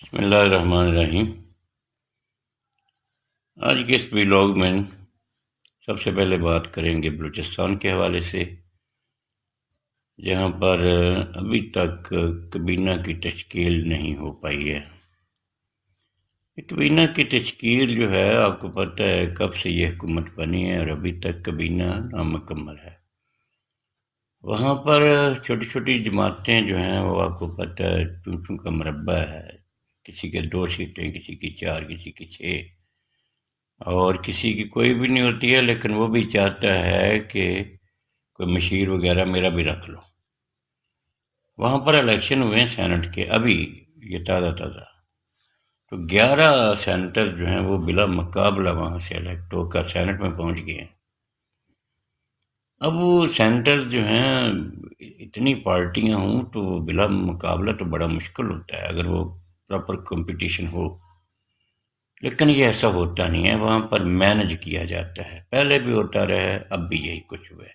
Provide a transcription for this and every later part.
بسم اللہ الرحمن الرحیم۔ آج کے اس ویلاگ میں سب سے پہلے بات کریں گے بلوچستان کے حوالے سے، جہاں پر ابھی تک کابینہ کی تشکیل نہیں ہو پائی ہے۔ کابینہ کی تشکیل جو ہے، آپ کو پتہ ہے کب سے یہ حکومت بنی ہے اور ابھی تک کابینہ نامکمل ہے۔ وہاں پر چھوٹی چھوٹی جماعتیں جو ہیں وہ آپ کو پتہ ہے چون کا مربع ہے، کسی کے 2 سیٹیں، کسی کی 4، کسی کی 6، اور کسی کی کوئی بھی نہیں ہوتی ہے، لیکن وہ بھی چاہتا ہے کہ کوئی مشیر وغیرہ میرا بھی رکھ لو۔ وہاں پر الیکشن ہوئے ہیں سینٹ کے، ابھی یہ تازہ تو 11 سینٹر جو ہیں وہ بلا مقابلہ وہاں سے الیکٹ ہو کر سینٹ میں پہنچ گئے ہیں۔ اب وہ سینٹر جو ہیں اتنی پارٹیاں ہوں تو بلا مقابلہ تو بڑا مشکل ہوتا ہے اگر وہ پراپر کمپٹیشن ہو، لیکن یہ ایسا ہوتا نہیں ہے، وہاں پر مینج کیا جاتا ہے، پہلے بھی ہوتا رہا ہے، اب بھی یہی کچھ ہوا ہے۔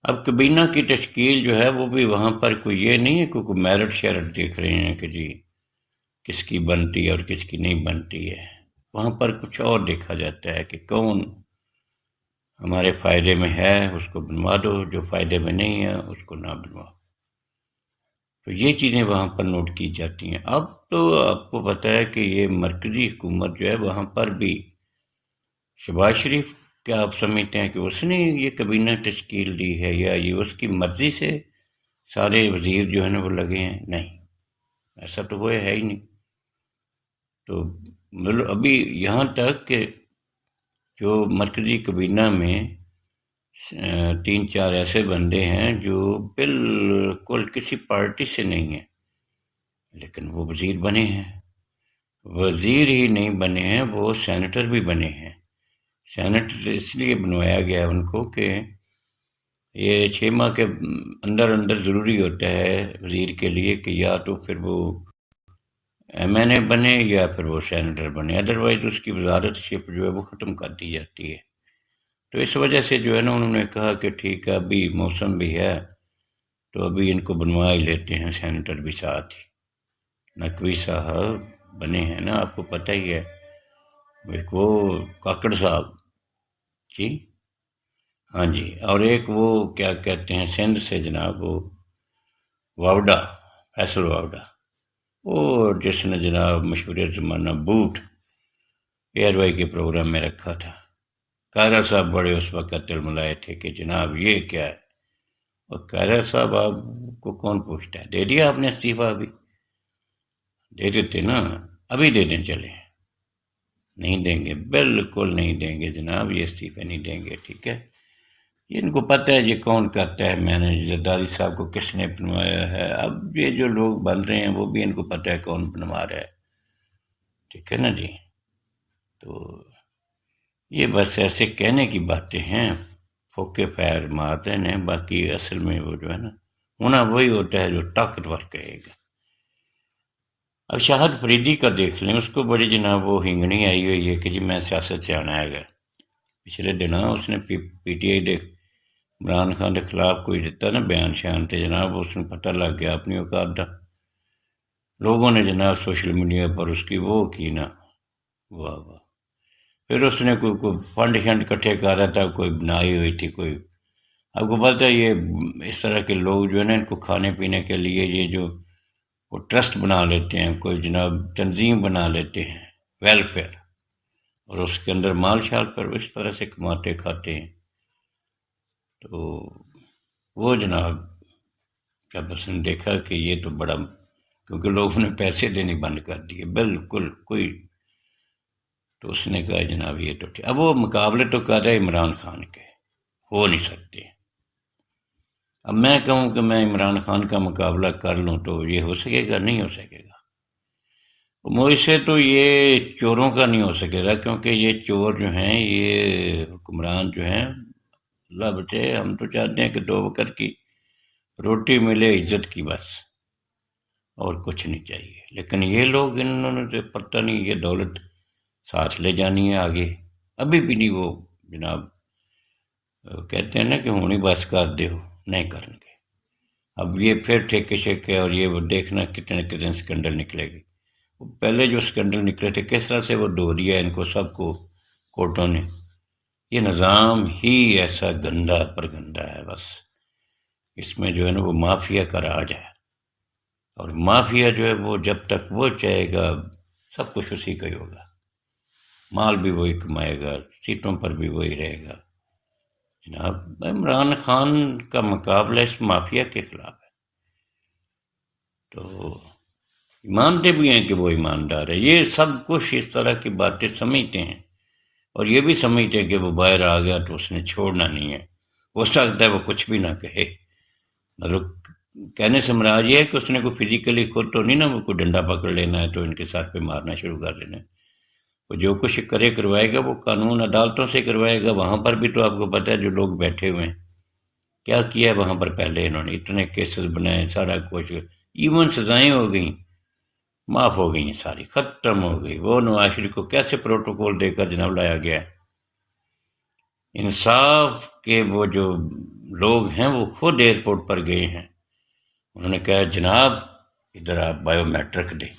اب کابینہ کی تشکیل جو ہے وہ بھی وہاں پر کوئی یہ نہیں ہے کہ کوئی میرٹ شیرٹ دیکھ رہے ہیں کہ جی کس کی بنتی ہے اور کس کی نہیں بنتی ہے، وہاں پر کچھ اور دیکھا جاتا ہے کہ کون ہمارے فائدے میں ہے اس کو بنوا دو، جو فائدے میں نہیں ہے اس کو نہ بنواؤ۔ تو یہ چیزیں وہاں پر نوٹ کی جاتی ہیں۔ اب تو آپ کو پتہ ہے کہ یہ مرکزی حکومت جو ہے وہاں پر بھی شہباز شریف، کیا آپ سمجھتے ہیں کہ اس نے یہ کابینہ تشکیل دی ہے یا یہ اس کی مرضی سے سارے وزیر جو ہیں نا وہ لگے ہیں؟ نہیں، ایسا تو وہ ہے ہی نہیں۔ تو مطلب ابھی یہاں تک کہ جو مرکزی کابینہ میں 3-4 ایسے بندے ہیں جو بالکل کسی پارٹی سے نہیں ہیں، لیکن وہ وزیر بنے ہیں۔ وزیر ہی نہیں بنے ہیں، وہ سینیٹر بھی بنے ہیں۔ سینیٹر اس لیے بنوایا گیا ان کو کہ یہ 6 ماہ کے اندر ضروری ہوتا ہے وزیر کے لیے کہ یا تو پھر وہ ایم این اے بنے یا پھر وہ سینیٹر بنے، ادروائز اس کی وزارت شپ جو ہے وہ ختم کر دی جاتی ہے۔ تو اس وجہ سے جو ہے نا انہوں نے کہا کہ ٹھیک ہے، ابھی موسم بھی ہے تو ابھی ان کو بنوا ہی لیتے ہیں، سینیٹر بھی ساتھ ہی۔ نقوی صاحب بنے ہیں نا، آپ کو پتہ ہی ہے، ایک وہ کاکڑ صاحب، جی ہاں جی، اور ایک وہ کیا کہتے ہیں سندھ سے جناب، وہ واوڈا، فیصل واوڈا، وہ جس نے جناب مشہور زمانہ بوٹ ایئر وائی کے پروگرام میں رکھا تھا۔ قاہرہ صاحب بڑے اس وقت تلملائے تھے کہ جناب یہ کیا ہے، اور قاہرہ صاحب آپ کو کون پوچھتا ہے، دے دیا آپ نے استعفیٰ؟ ابھی دے دیتے نا، ابھی دے دیں، چلیں۔ نہیں دیں گے، بالکل نہیں دیں گے جناب، یہ استعفے نہیں دیں گے، ٹھیک ہے۔ ان کو پتہ ہے یہ کون کرتا ہے مینج، زرداری صاحب کو کس نے بنوایا ہے، اب یہ جو لوگ بن رہے ہیں وہ بھی ان کو پتہ ہے کون بنوا رہا ہے، ٹھیک ہے نا جی۔ تو یہ بس ایسے کہنے کی باتیں ہیں، پھوکے پیر مارتے ہیں، باقی اصل میں وہ جو ہے نا ہونا وہی ہوتا ہے جو طاقتور کہے گا۔ اب شاہد فریدی کا دیکھ لیں، اس کو بڑی جناب وہ ہنگنی آئی ہوئی ہے کہ جی میں سیاست سے آنا ہے گا۔ پچھلے دنوں اس نے P T I Imran Khan کے خلاف کوئی دیتا نا بیان شیان تے جناب، اس میں پتہ لگ گیا اپنی اوقات دا۔ لوگوں نے جناب سوشل میڈیا پر اس کی وہ کی نا، واہ واہ۔ پھر اس نے کوئی فنڈ شنڈ کٹھے کر رہا تھا، کوئی بنائی ہوئی تھی کوئی، آپ کو پتہ ہے یہ اس طرح کے لوگ جو ہے نا ان کو کھانے پینے کے لیے یہ جو وہ ٹرسٹ بنا لیتے ہیں، کوئی جناب تنظیم بنا لیتے ہیں ویلفیئر، اور اس کے اندر مال شال پر اس طرح سے کماتے کھاتے ہیں۔ تو وہ جناب جب اس نے دیکھا کہ یہ تو بڑا، کیونکہ لوگوں نے پیسے دینے بند کر دیے بالکل کوئی، تو اس نے کہا جناب یہ تو ٹھیک، اب وہ مقابلے تو کر رہے عمران خان کے، ہو نہیں سکتے۔ اب میں کہوں کہ میں عمران خان کا مقابلہ کر لوں تو یہ ہو سکے گا؟ نہیں ہو سکے گا۔ مجھ سے تو یہ چوروں کا نہیں ہو سکے گا، کیونکہ یہ چور جو ہیں، یہ حکمران جو ہیں، اللہ بچے، ہم تو چاہتے ہیں کہ 2 وقت کی روٹی ملے، عزت کی، بس اور کچھ نہیں چاہیے۔ لیکن یہ لوگ انہوں نے پتہ نہیں یہ دولت ساتھ لے جانی ہے آگے، ابھی بھی نہیں وہ جناب کہتے ہیں نا کہ ہونی بس کر دے، ہو نہیں کریں گے۔ اب یہ پھر ٹھیکے شیکے اور یہ وہ دیکھنا کتنے سکنڈل نکلے گی۔ پہلے جو اسکینڈل نکلے تھے کس طرح سے وہ دھو دیا ان کو سب کو کورٹوں نے. یہ نظام ہی ایسا گندا پر گندا ہے. بس اس میں جو ہے نا وہ مافیا کا راج ہے، اور مافیا جو ہے وہ جب تک وہ چاہے گا سب کچھ اسی کا ہی ہوگا، مال بھی وہی کمائے گا، سیٹوں پر بھی وہی رہے گا. جناب عمران خان کا مقابلہ اس مافیا کے خلاف ہے. تو مانتے بھی ہیں کہ وہ ایماندار ہے. یہ سب کچھ اس طرح کی باتیں سمجھتے ہیں، اور یہ بھی سمجھتے ہیں کہ وہ باہر آ گیا تو اس نے چھوڑنا نہیں ہے. ہو سکتا ہے وہ کچھ بھی نہ کہے، مطلب کہنے سے مراد یہ ہے کہ اس نے کوئی فزیکلی خود تو نہیں نا وہ کوئی ڈنڈا پکڑ لینا ہے تو ان کے ساتھ پہ مارنا شروع کر دینا ہے. وہ جو کچھ کروائے گا وہ قانون عدالتوں سے کروائے گا. وہاں پر بھی تو آپ کو پتہ ہے جو لوگ بیٹھے ہوئے ہیں کیا کیا ہے وہاں پر. پہلے انہوں نے اتنے کیسز بنائے، سارا کچھ، ایون سزائیں ہو گئیں، معاف ہو گئی ہیں ساری، ختم ہو گئی. وہ نواز شریف کو کیسے پروٹوکول دے کر جناب لایا گیا ہے. انصاف کے وہ جو لوگ ہیں وہ خود ایئرپورٹ پر گئے ہیں، انہوں نے کہا جناب ادھر آپ بائیو میٹرک دیں.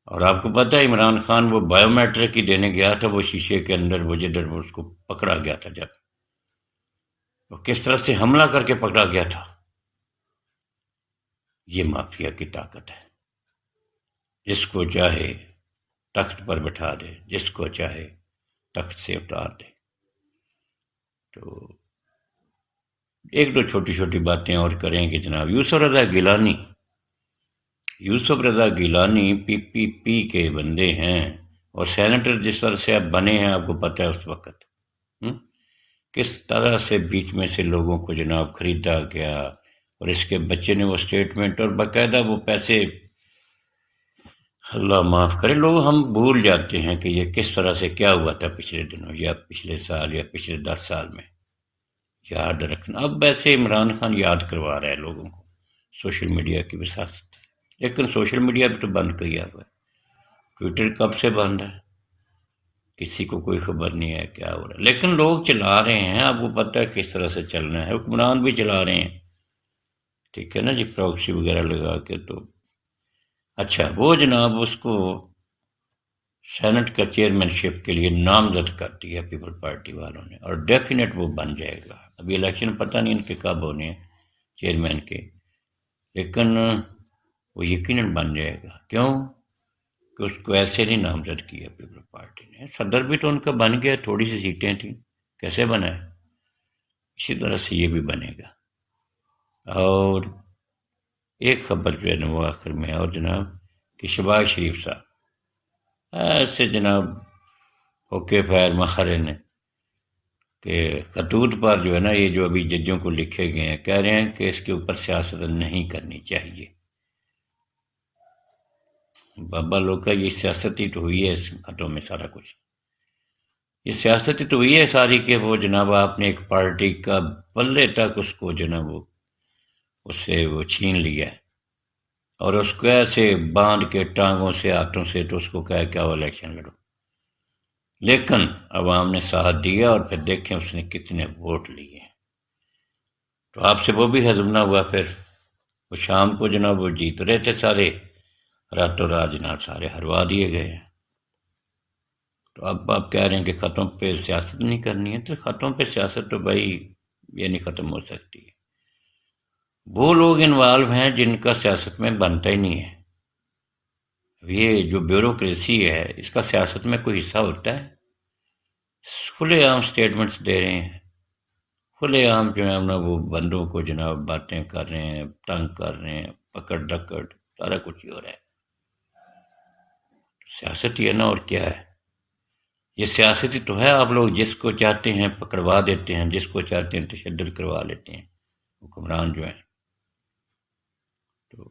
اور آپ کو پتہ ہے عمران خان وہ بائیو میٹرک ہی دینے گیا تھا، وہ شیشے کے اندر وہ جدھر وہ اس کو پکڑا گیا تھا، جب وہ کس طرح سے حملہ کر کے پکڑا گیا تھا. یہ مافیا کی طاقت ہے، جس کو چاہے تخت پر بٹھا دے، جس کو چاہے تخت سے اتار دے. تو ایک دو چھوٹی چھوٹی باتیں اور کریں کہ جناب یوسف رضا گیلانی پی پی پی کے بندے ہیں، اور سینیٹر جس طرح سے اب بنے ہیں آپ کو پتہ ہے اس وقت کس طرح سے بیچ میں سے لوگوں کو جناب خریدا گیا. اور اس کے بچے نے وہ اسٹیٹمنٹ اور باقاعدہ وہ پیسے، اللہ معاف کرے، لوگ ہم بھول جاتے ہیں کہ یہ کس طرح سے کیا ہوا تھا پچھلے دنوں یا پچھلے سال یا پچھلے 10 سال میں. یاد رکھنا. اب ویسے عمران خان یاد کروا رہا ہے لوگوں کو سوشل میڈیا کی وساطت، لیکن سوشل میڈیا بھی تو بند کیا ہوا ہے. ٹویٹر کب سے بند ہے کسی کو کوئی خبر نہیں ہے کیا ہو رہا ہے، لیکن لوگ چلا رہے ہیں. آپ کو پتہ ہے کس طرح سے چلنا ہے، حکمران بھی چلا رہے ہیں، ٹھیک ہے نا جی، پراکسی وغیرہ لگا کے. تو اچھا وہ جناب اس کو سینٹ کا چیئرمین شپ کے لیے نامزد کر دیا پیپل پارٹی والوں نے، اور ڈیفینیٹ وہ بن جائے گا. ابھی الیکشن پتہ نہیں ان کے کب ہونے ہیں چیئرمین کے، لیکن وہ یقیناً بن جائے گا. کیوں کہ اس کو ایسے نہیں نامزد کیا پیپل پارٹی نے. صدر بھی تو ان کا بن گیا، تھوڑی سی سیٹیں تھیں، کیسے بنا ہے. اسی طرح سے یہ بھی بنے گا. اور ایک خبر جو ہے نا وہ آخر میں، اور جناب کہ شہباز شریف صاحب ایسے جناب اوکے فائر مارے نے کہ خطوط پر جو ہے نا یہ جو ابھی ججوں کو لکھے گئے ہیں کہہ رہے ہیں کہ اس کے اوپر سیاست نہیں کرنی چاہیے. بابا لوگ کا یہ سیاستی تو ہوئی ہے اس خطوں میں، سارا کچھ یہ سیاستی تو ہوئی ہے ساری، کہ وہ جناب آپ نے ایک پارٹی کا بلے تک اس کو جناب وہ اس سے وہ چھین لیا ہے، اور اس کو ایسے باندھ کے ٹانگوں سے ہاتھوں سے تو اس کو کہا کیا وہ الیکشن لڑو. لیکن عوام نے ساتھ دیا، اور پھر دیکھیں اس نے کتنے ووٹ لیے. تو آپ سے وہ بھی ہضم نہ ہوا. پھر وہ شام کو جناب وہ جیت رہے تھے سارے، راتوں رات جناب سارے ہروا دیے گئے ہیں. تو اب آپ کہہ رہے ہیں کہ خطوں پہ سیاست نہیں کرنی ہے، تو خطوں پہ سیاست تو بھائی یہ نہیں ختم ہو سکتی. وہ لوگ انوالو ہیں جن کا سیاست میں بنتا ہی نہیں ہے. یہ جو بیوروکریسی ہے اس کا سیاست میں کوئی حصہ ہوتا ہے؟ کھلے عام اسٹیٹمنٹس دے رہے ہیں، کھلے عام جو ہے نا وہ بندوں کو جناب باتیں کر رہے ہیں، تنگ کر رہے ہیں، پکڑ ڈکڑ سارا کچھ ہی ہو رہا ہے. سیاست ہی ہے نا، اور کیا ہے. یہ سیاستی تو ہے. آپ لوگ جس کو چاہتے ہیں پکڑوا دیتے ہیں، جس کو چاہتے ہیں تشدد کروا لیتے ہیں حکمران جو ہیں. تو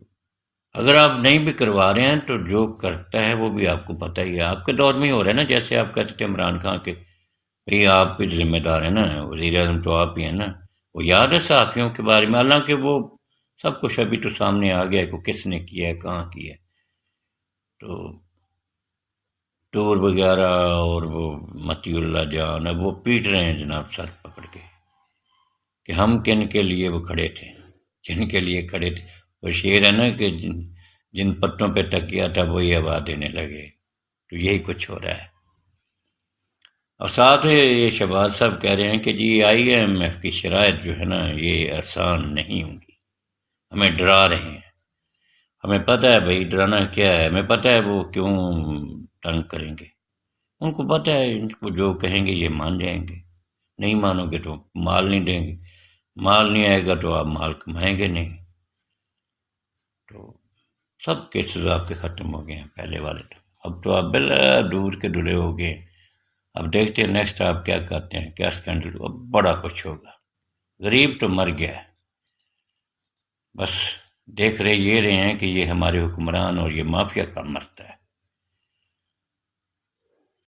اگر آپ نہیں بھی کروا رہے ہیں تو جو کرتا ہے وہ بھی آپ کو پتہ ہی ہے. آپ کے دور میں ہی ہو رہا ہے نا، جیسے آپ کہتے تھے عمران خان کے بھئی آپ بھی ذمہ دار ہیں نا، وزیر اعظم تو آپ ہی ہیں نا. وہ یاد ہے صحافیوں کے بارے میں، حالانکہ وہ سب کچھ ابھی تو سامنے آ گیا ہے کہ کس نے کیا ہے، کہاں کیا ہے. تو ٹور وغیرہ اور وہ متی اللہ جان اب وہ پیٹ رہے ہیں جناب سر پکڑ کے کہ ہم کن کے لیے وہ کھڑے تھے، جن کے لیے کھڑے تھے. وہ شعر ہے نا کہ جن پتوں پہ تکیا تھا وہی ہوا دینے لگے. تو یہی کچھ ہو رہا ہے. اور ساتھ یہ شہباز صاحب کہہ رہے ہیں کہ جی IMF کی شرائط جو ہے نا یہ آسان نہیں ہوں گی، ہمیں ڈرا رہے ہیں. ہمیں پتہ ہے بھائی ڈرانا کیا ہے، ہمیں پتہ ہے وہ کیوں تنگ کریں گے. ان کو پتہ ہے ان کو جو کہیں گے یہ مان جائیں گے، نہیں مانو گے تو مال نہیں دیں گے، مال نہیں آئے گا تو آپ مال کمائیں گے نہیں. تو سب کیسز آپ کے ختم ہو گئے ہیں پہلے والے تو. اب تو آپ بلا دور کے دلے ہو گئے. اب دیکھتے ہیں نیکسٹ آپ کیا کرتے ہیں، کیا اسکینڈل. اب بڑا کچھ ہوگا. غریب تو مر گیا ہے، بس دیکھ رہے یہ رہے ہیں کہ یہ ہمارے حکمران اور یہ مافیا کا مرتا ہے.